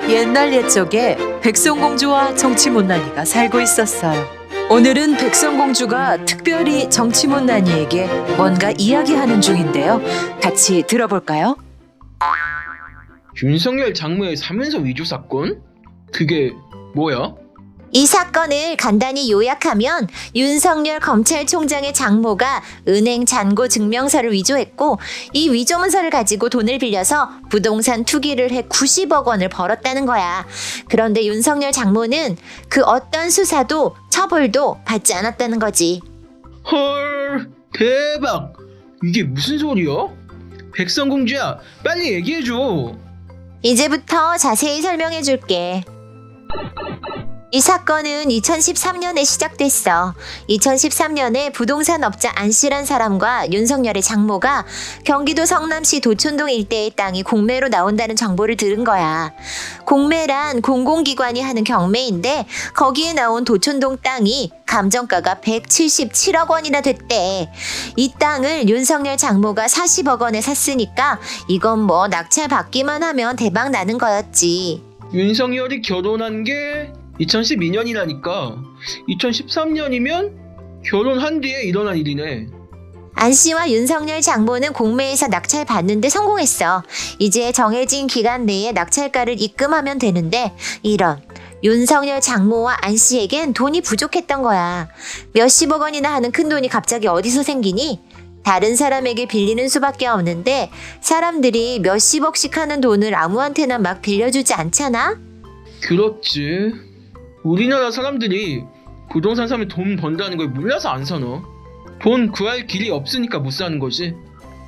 옛날 옛적에 백성공주와 정치못난이가 살고 있었어요. 오늘은 백성공주가 특별히 정치못난이에게 뭔가 이야기하는 중인데요. 같이 들어볼까요? 윤석열 장모의 사면서 위조 사건? 그게 뭐야? 이 사건을 간단히 요약하면 윤석열 검찰총장의 장모가 은행 잔고 증명서를 위조했고 이 위조 문서를 가지고 돈을 빌려서 부동산 투기를 해 90억 원을 벌었다는 거야. 그런데 윤석열 장모는 그 어떤 수사도 처벌도 받지 않았다는 거지. 헐, 대박! 이게 무슨 소리야? 백성공주야, 빨리 얘기해줘. 이제부터 자세히 설명해 줄게. 이 사건은 2013년에 시작됐어. 2013년에 부동산 업자 안 씨란 사람과 윤석열의 장모가 경기도 성남시 도촌동 일대의 땅이 공매로 나온다는 정보를 들은 거야. 공매란 공공기관이 하는 경매인데 거기에 나온 도촌동 땅이 감정가가 177억 원이나 됐대. 이 땅을 윤석열 장모가 40억 원에 샀으니까 이건 뭐 낙찰 받기만 하면 대박 나는 거였지. 윤석열이 결혼한 게 2012년이라니까 2013년이면 결혼한 뒤에 일어난 일이네. 안 씨와 윤석열 장모는 공매에서 낙찰 받는데 성공했어. 이제 정해진 기간 내에 낙찰가를 입금하면 되는데 이런 윤석열 장모와 안 씨에겐 돈이 부족했던 거야. 몇십억 원이나 하는 큰 돈이 갑자기 어디서 생기니? 다른 사람에게 빌리는 수밖에 없는데 사람들이 몇십억씩 하는 돈을 아무한테나 막 빌려주지 않잖아? 그렇지. 우리나라 사람들이 부동산 사면 돈 번다는 걸 몰라서 안 사나? 돈 구할 길이 없으니까 못 사는 거지.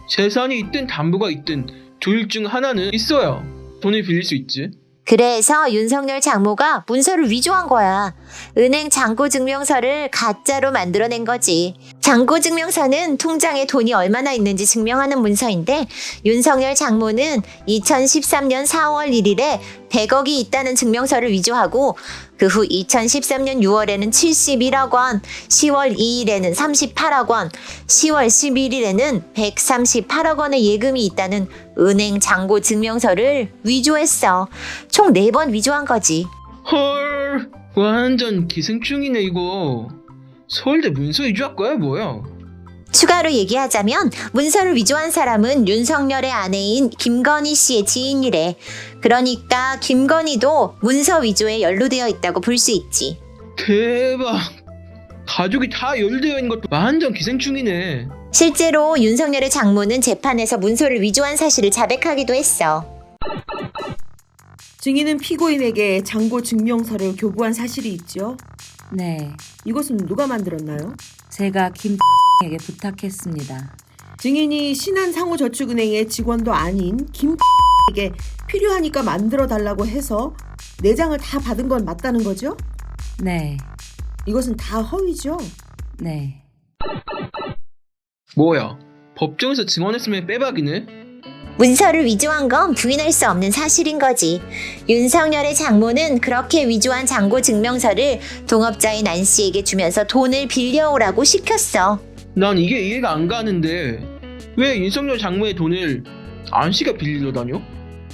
재산이 있든 담보가 있든 둘 중 하나는 있어야 돈을 빌릴 수 있지. 그래서 윤석열 장모가 문서를 위조한 거야. 은행 잔고 증명서를 가짜로 만들어낸 거지. 잔고 증명서는 통장에 돈이 얼마나 있는지 증명하는 문서인데 윤석열 장모는 2013년 4월 1일에 100억이 있다는 증명서를 위조하고 그 후 2013년 6월에는 71억 원, 10월 2일에는 38억 원, 10월 11일에는 138억 원의 예금이 있다는 은행 잔고 증명서를 위조했어. 총 4번 위조한 거지. 헐, 완전 기생충이네 이거. 서울대 문서 위조학과야 뭐야? 추가로 얘기하자면 문서를 위조한 사람은 윤석열의 아내인 김건희 씨의 지인이래. 그러니까 김건희도 문서 위조에 연루되어 있다고 볼 수 있지. 대박. 가족이 다 연루되어 있는 것도 완전 기생충이네. 실제로 윤석열의 장모는 재판에서 문서를 위조한 사실을 자백하기도 했어. 증인은 피고인에게 잔고 증명서를 교부한 사실이 있죠. 네, 이것은 누가 만들었나요? 제가 김에게 부탁했습니다. 증인이 신한상호저축은행의 직원도 아닌 김에게 필요하니까 만들어 달라고 해서 내장을 다 받은 건 맞다는 거죠? 네, 이것은 다 허위죠? 네. 뭐야, 법정에서 증언했으면 빼박이네? 문서를 위조한 건 부인할 수 없는 사실인 거지. 윤석열의 장모는 그렇게 위조한 잔고 증명서를 동업자인 안 씨에게 주면서 돈을 빌려오라고 시켰어. 난 이게 이해가 안 가는데 왜 윤석열 장모의 돈을 안 씨가 빌리러 다녀?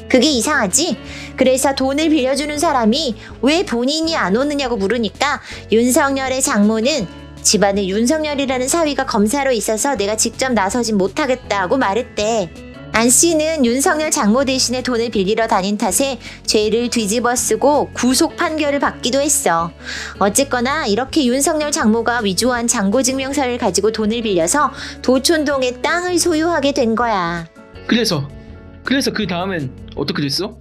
그게 이상하지? 그래서 돈을 빌려주는 사람이 왜 본인이 안 오느냐고 물으니까 윤석열의 장모는 집안에 윤석열이라는 사위가 검사로 있어서 내가 직접 나서진 못하겠다고 말했대. 안 씨는 윤석열 장모 대신에 돈을 빌리러 다닌 탓에 죄를 뒤집어 쓰고 구속 판결을 받기도 했어. 어쨌거나 이렇게 윤석열 장모가 위조한 잔고 증명서를 가지고 돈을 빌려서 도촌동의 땅을 소유하게 된 거야. 그래서 그 다음엔 어떻게 됐어?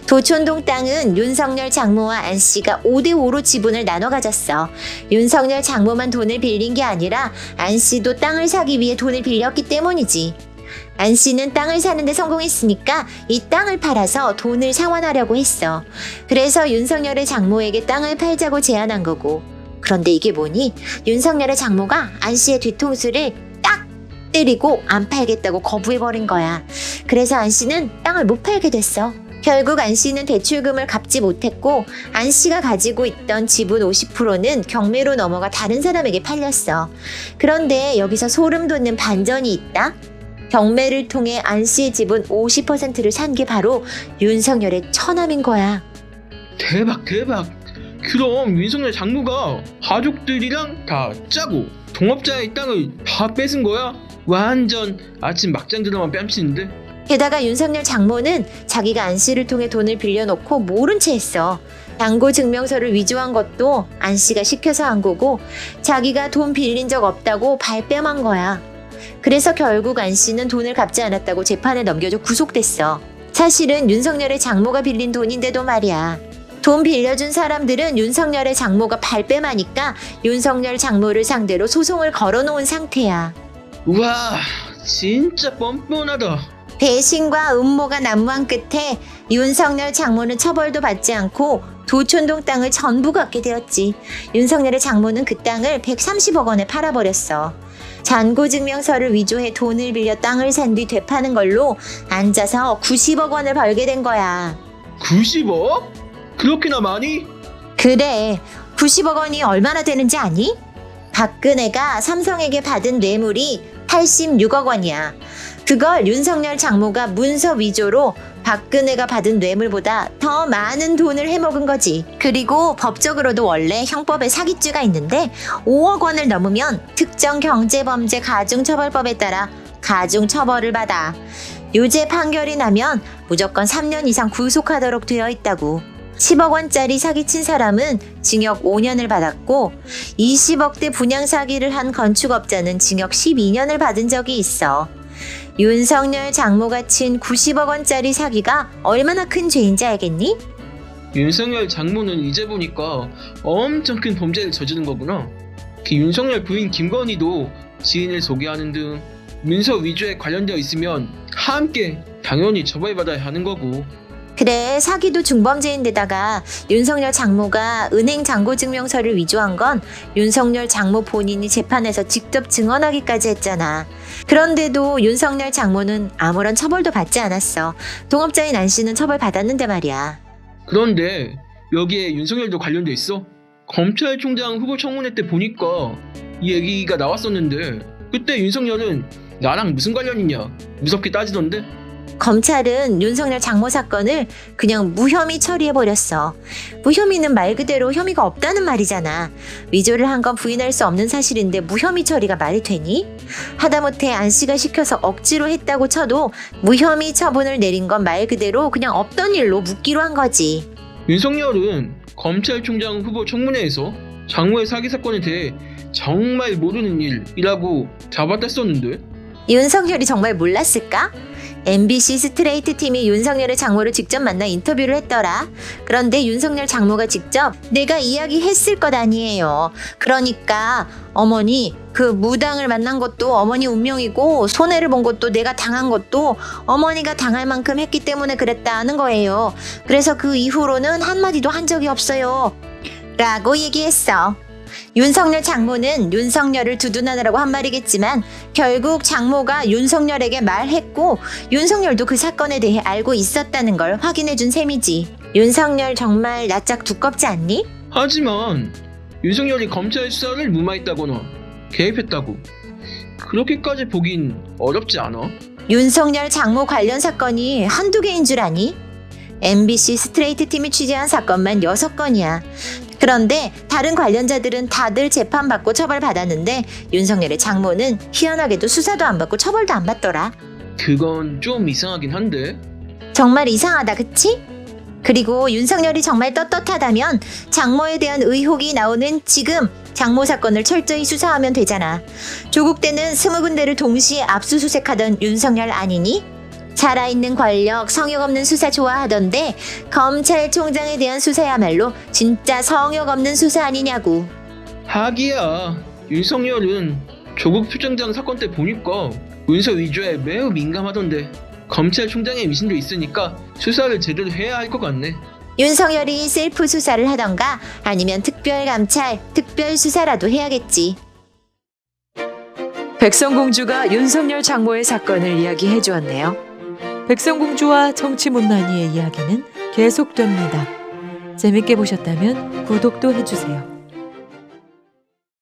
도촌동 땅은 윤석열 장모와 안 씨가 5대5로 지분을 나눠 가졌어. 윤석열 장모만 돈을 빌린 게 아니라 안 씨도 땅을 사기 위해 돈을 빌렸기 때문이지. 안 씨는 땅을 사는데 성공했으니까 이 땅을 팔아서 돈을 상환하려고 했어. 그래서 윤석열의 장모에게 땅을 팔자고 제안한 거고. 그런데 이게 뭐니? 윤석열의 장모가 안 씨의 뒤통수를 딱 때리고 안 팔겠다고 거부해버린 거야. 그래서 안 씨는 땅을 못 팔게 됐어. 결국 안 씨는 대출금을 갚지 못했고 안 씨가 가지고 있던 지분 50%는 경매로 넘어가 다른 사람에게 팔렸어. 그런데 여기서 소름 돋는 반전이 있다. 경매를 통해 안 씨의 지분 50%를 산 게 바로 윤석열의 처남인 거야. 대박. 그럼 윤석열 장모가 가족들이랑 다 짜고 동업자의 땅을 다 뺏은 거야? 완전 아침 막장 드라마 뺨치는데? 게다가 윤석열 장모는 자기가 안 씨를 통해 돈을 빌려놓고 모른 채 했어. 잔고 증명서를 위조한 것도 안 씨가 시켜서 한 거고 자기가 돈 빌린 적 없다고 발뺌한 거야. 그래서 결국 안 씨는 돈을 갚지 않았다고 재판에 넘겨져 구속됐어. 사실은 윤석열의 장모가 빌린 돈인데도 말이야. 돈 빌려준 사람들은 윤석열의 장모가 발뺌하니까 윤석열 장모를 상대로 소송을 걸어놓은 상태야. 우와, 진짜 뻔뻔하다. 배신과 음모가 난무한 끝에 윤석열 장모는 처벌도 받지 않고 도촌동 땅을 전부 갖게 되었지. 윤석열의 장모는 그 땅을 130억 원에 팔아버렸어. 잔고증명서를 위조해 돈을 빌려 땅을 산 뒤 되파는 걸로 앉아서 90억 원을 벌게 된 거야. 90억? 그렇게나 많이? 그래, 90억 원이 얼마나 되는지 아니? 박근혜가 삼성에게 받은 뇌물이 86억 원이야. 그걸 윤석열 장모가 문서 위조로 박근혜가 받은 뇌물보다 더 많은 돈을 해먹은 거지. 그리고 법적으로도 원래 형법에 사기죄가 있는데 5억 원을 넘으면 특정 경제범죄 가중처벌법에 따라 가중처벌을 받아. 유죄 판결이 나면 무조건 3년 이상 구속하도록 되어 있다고. 10억 원짜리 사기친 사람은 징역 5년을 받았고 20억대 분양 사기를 한 건축업자는 징역 12년을 받은 적이 있어. 윤석열 장모가 친 90억 원짜리 사기가 얼마나 큰 죄인지 알겠니? 윤석열 장모는 이제 보니까 엄청 큰 범죄를 저지른 거구나. 그 윤석열 부인 김건희도 지인을 소개하는 등 문서 위조에 관련되어 있으면 함께 당연히 처벌받아야 하는 거고. 그래, 사기도 중범죄인데다가 윤석열 장모가 은행 잔고증명서를 위조한 건 윤석열 장모 본인이 재판에서 직접 증언하기까지 했잖아. 그런데도 윤석열 장모는 아무런 처벌도 받지 않았어. 동업자인 안 씨는 처벌받았는데 말이야. 그런데 여기에 윤석열도 관련돼 있어? 검찰총장 후보 청문회 때 보니까 이 얘기가 나왔었는데 그때 윤석열은 나랑 무슨 관련 있냐 무섭게 따지던데? 검찰은 윤석열 장모 사건을 그냥 무혐의 처리해버렸어. 무혐의는 말 그대로 혐의가 없다는 말이잖아. 위조를 한 건 부인할 수 없는 사실인데 무혐의 처리가 말이 되니? 하다못해 안 씨가 시켜서 억지로 했다고 쳐도 무혐의 처분을 내린 건 말 그대로 그냥 없던 일로 묻기로 한 거지. 윤석열은 검찰총장 후보 청문회에서 장모의 사기 사건에 대해 정말 모르는 일이라고 잡아댔었는데? 윤석열이 정말 몰랐을까? MBC 스트레이트 팀이 윤석열의 장모를 직접 만나 인터뷰를 했더라. 그런데 윤석열 장모가 직접 내가 이야기했을 것 아니에요. 그러니까 어머니 그 무당을 만난 것도 어머니 운명이고 손해를 본 것도 내가 당한 것도 어머니가 당할 만큼 했기 때문에 그랬다는 거예요. 그래서 그 이후로는 한마디도 한 적이 없어요. 라고 얘기했어. 윤석열 장모는 윤석열을 두둔하느라고 한 말이겠지만 결국 장모가 윤석열에게 말했고 윤석열도 그 사건에 대해 알고 있었다는 걸 확인해준 셈이지. 윤석열 정말 낯짝 두껍지 않니? 하지만 윤석열이 검찰 수사를 무마했다거나 개입했다고 그렇게까지 보긴 어렵지 않아? 윤석열 장모 관련 사건이 한두 개인 줄 아니? MBC 스트레이트 팀이 취재한 사건만 6건이야. 그런데 다른 관련자들은 다들 재판받고 처벌받았는데 윤석열의 장모는 희한하게도 수사도 안 받고 처벌도 안 받더라. 그건 좀 이상하긴 한데. 정말 이상하다, 그치? 그리고 윤석열이 정말 떳떳하다면 장모에 대한 의혹이 나오는 지금 장모 사건을 철저히 수사하면 되잖아. 조국 때는 20군데를 동시에 압수수색하던 윤석열 아니니? 살아있는 권력, 성역 없는 수사 좋아하던데 검찰총장에 대한 수사야말로 진짜 성역 없는 수사 아니냐고. 하기야 윤석열은 조국 부총장 사건 때 보니까 문서 위조에 매우 민감하던데 검찰총장의 미신도 있으니까 수사를 제대로 해야 할 것 같네. 윤석열이 셀프 수사를 하던가 아니면 특별감찰, 특별수사라도 해야겠지. 백성공주가 윤석열 장모의 사건을 이야기해 주었네요. 백성공주와 정치문난이의 이야기는 계속됩니다. 재밌게 보셨다면 구독도 해주세요.